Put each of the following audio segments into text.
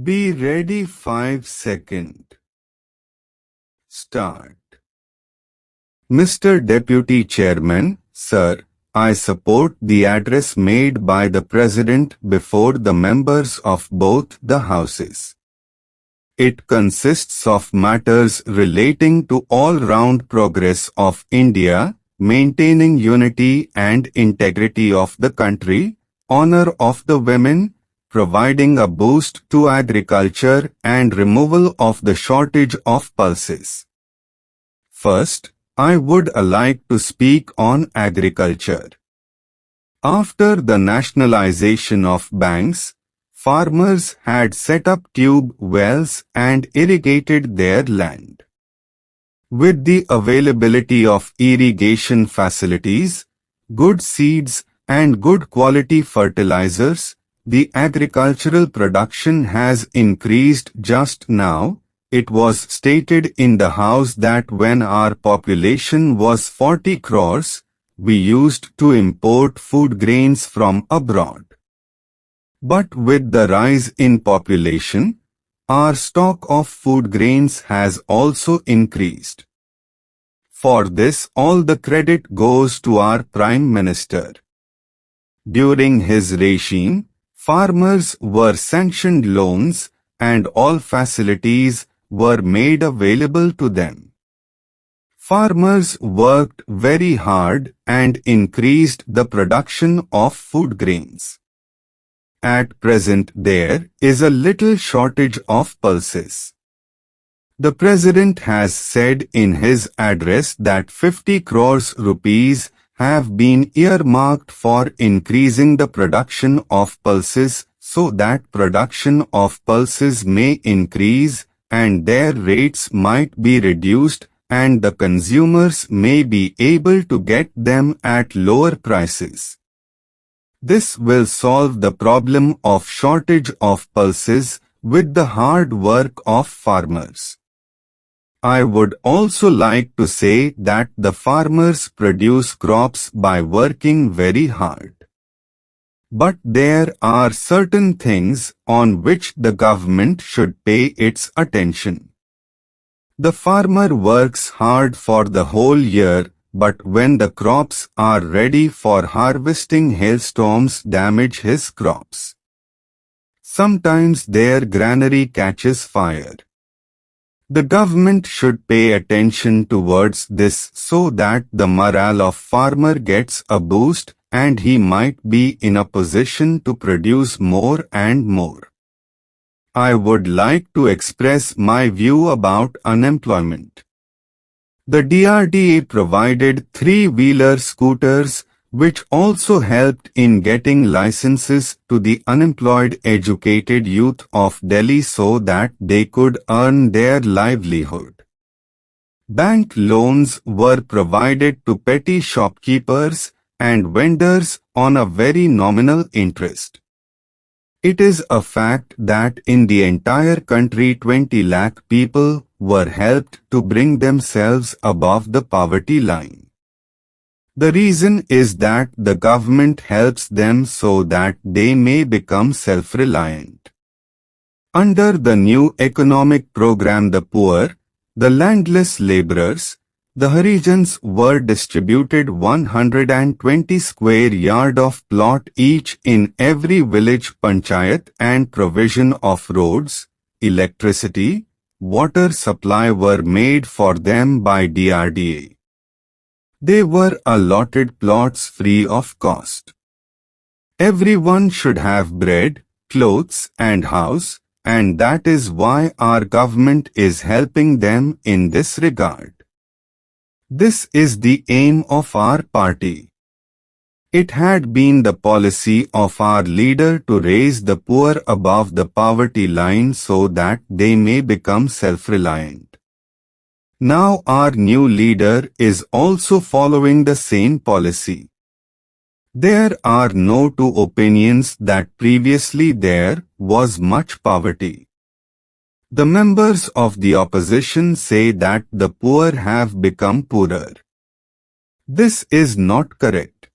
Be ready 5 seconds. Start. Mr. Deputy Chairman, Sir, I support the address made by the President before the members of both the houses. It consists of matters relating to all-round progress of India, maintaining unity and integrity of the country, honor of the women, providing a boost to agriculture and removal of the shortage of pulses. First, I would like to speak on agriculture. After the nationalization of banks, farmers had set up tube wells and irrigated their land. With the availability of irrigation facilities, good seeds and good quality fertilizers, the agricultural production has increased just now. It was stated in the House that when our population was 40 crores, we used to import food grains from abroad. But with the rise in population, our stock of food grains has also increased. For this, all the credit goes to our Prime Minister. During his regime, farmers were sanctioned loans and all facilities were made available to them. Farmers worked very hard and increased the production of food grains. At present there is a little shortage of pulses. The President has said in his address that 50 crores rupees have been earmarked for increasing the production of pulses so that production of pulses may increase and their rates might be reduced and the consumers may be able to get them at lower prices. This will solve the problem of shortage of pulses with the hard work of farmers. I would also like to say that the farmers produce crops by working very hard. But there are certain things on which the government should pay its attention. The farmer works hard for the whole year, but when the crops are ready for harvesting, hailstorms damage his crops. Sometimes their granary catches fire. The government should pay attention towards this so that the morale of farmer gets a boost and he might be in a position to produce more and more. I would like to express my view about unemployment. The DRDA provided three-wheeler scooters which also helped in getting licenses to the unemployed educated youth of Delhi so that they could earn their livelihood. Bank loans were provided to petty shopkeepers and vendors on a very nominal interest. It is a fact that in the entire country 20 lakh people were helped to bring themselves above the poverty line. The reason is that the government helps them so that they may become self-reliant. Under the new economic program, the poor, the landless laborers, the Harijans were distributed 120 square yard of plot each in every village panchayat and provision of roads, electricity, water supply were made for them by DRDA. They were allotted plots free of cost. Everyone should have bread, clothes and house, and that is why our government is helping them in this regard. This is the aim of our party. It had been the policy of our leader to raise the poor above the poverty line so that they may become self-reliant. Now our new leader is also following the same policy. There are no two opinions that previously there was much poverty. The members of the opposition say that the poor have become poorer. This is not correct.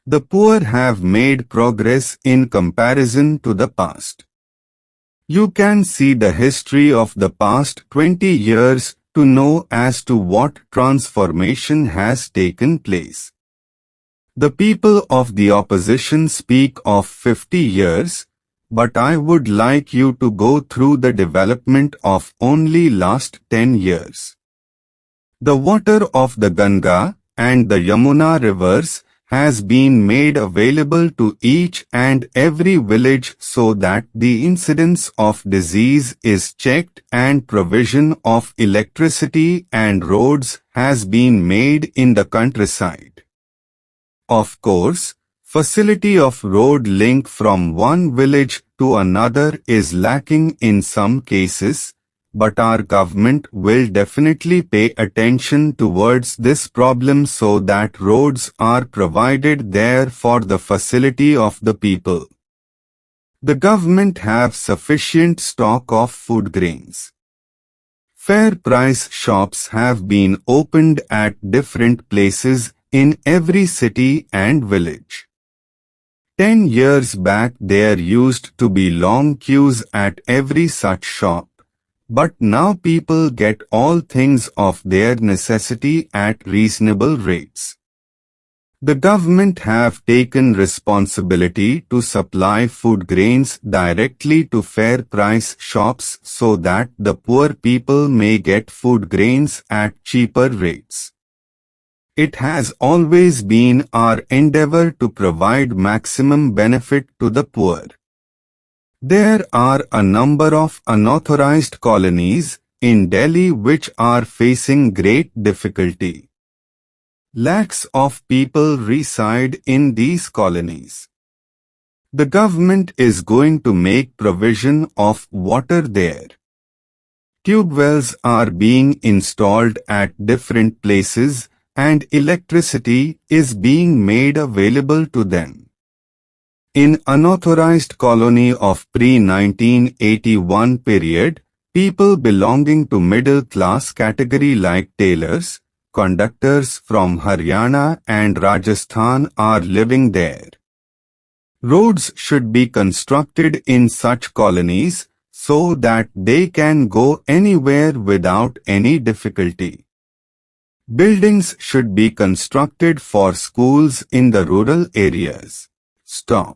The poor have made progress in comparison to the past. You can see the history of the past 20 years to know as to what transformation has taken place. The people of the opposition speak of 50 years, but I would like you to go through the development of only last 10 years. The water of the Ganga and the Yamuna rivers has been made available to each and every village so that the incidence of disease is checked and provision of electricity and roads has been made in the countryside. Of course, facility of road link from one village to another is lacking in some cases, but our government will definitely pay attention towards this problem so that roads are provided there for the facility of the people. The government have sufficient stock of food grains. Fair price shops have been opened at different places in every city and village. 10 years back there used to be long queues at every such shop, but now people get all things of their necessity at reasonable rates. The government have taken responsibility to supply food grains directly to fair price shops so that the poor people may get food grains at cheaper rates. It has always been our endeavor to provide maximum benefit to the poor. There are a number of unauthorized colonies in Delhi which are facing great difficulty. Lakhs of people reside in these colonies. The government is going to make provision of water there. Tube wells are being installed at different places and electricity is being made available to them. In unauthorized colony of pre-1981 period, people belonging to middle class category like tailors, conductors from Haryana and Rajasthan are living there. Roads should be constructed in such colonies so that they can go anywhere without any difficulty. Buildings should be constructed for schools in the rural areas. Stop.